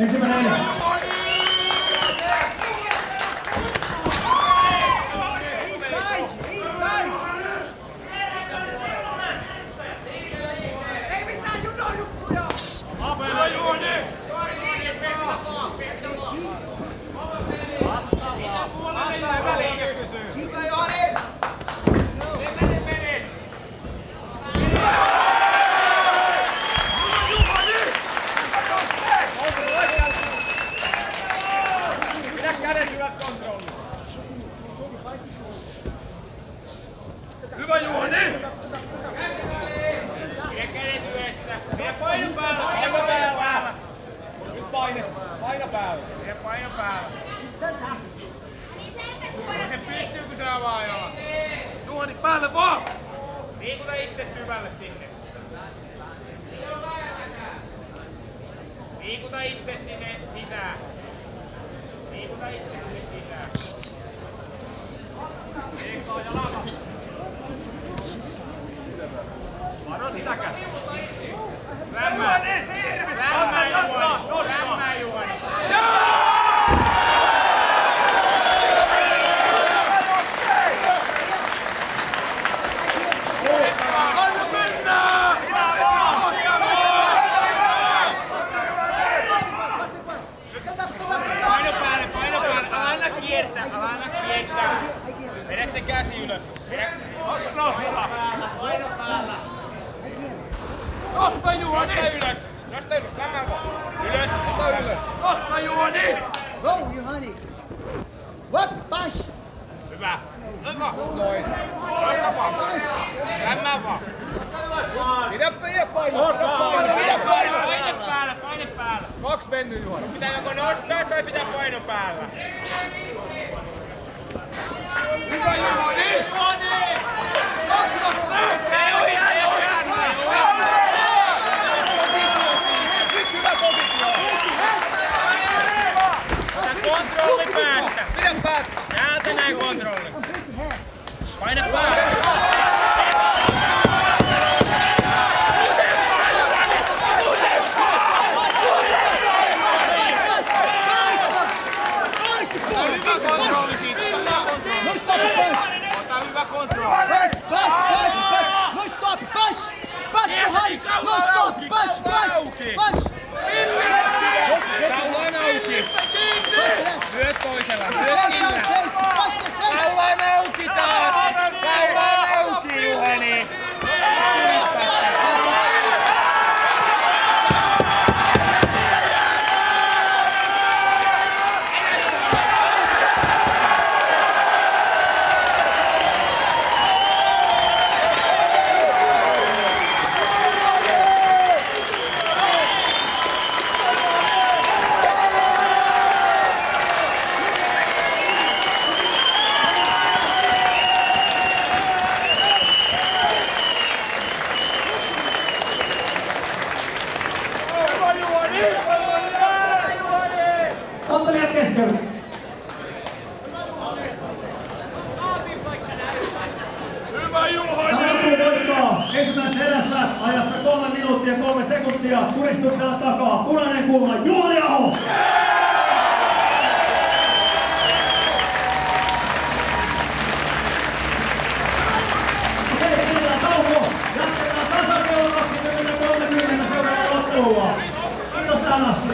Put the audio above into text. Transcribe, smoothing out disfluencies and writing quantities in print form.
Ensimmäinen erä. Hyvä Juhani! Pidä kädet yhdessä. Pidä paino päällä. Paino päällä. Nyt paine. Paino päällä. Pidä paino päällä. Se pystyy kun se avaa jalan. Juhani päälle vaan! Liikuta itse syvälle sinne. Liikuta itse sinne sisään. Liikuta itse sinne sisään. Liikaa jalalla. Varo sitäkään. Lämmää. Lämmää Juhani. Lämmää Juhani. Anna mennä! Paino päälle, paino päälle. Ala aina kiertää, ala aina kiertää. Vedä se käsi ylös. Nosta. Paino päällä. Nosta Juhani! Nosta ylös! Nosta ylös! Lämmää vaan! Ylös! Nosta ylös! Nosta Juhani! Go Juhani! What? Push! Hyvä! Hyvä! Noin! Nosta vaan! Lämmää vaan! Pidä paino! Pidä paino! Paine päällä! Paine päällä! 2 mennyt Juhani. Pitää joko nostaa tai pitää paino päällä. Hyvä Juhani! Nosta se! Ei ohi! Ei ohi! Kontrolli päästä! Pidä päät! Täältä näin kontrolli! Paina päälle! Ota hyvä kontrolli siitä! No stop, push! Ota hyvä kontrolli! Push, push, push, push! No stop, push! Push Juhani! No stop, push, push! Push! Kaulaan auki! Lyö toisella! Lyö sillä! Push the face! Kaulaan auki taas! Kaulaan auki Juhani! Ottelijat keskellä. Hyvä Juhani! Tavoittuu voittoa ensimmäisessä erässä ajassa 3 minuuttia 3 sekuntia. Puristuksella takaa punainen kulma Juhani Aho! Okei, pidetään tauko. Jatketaan tasakello 20:30 seuraavaa ottelua. Kiitos tähän asti.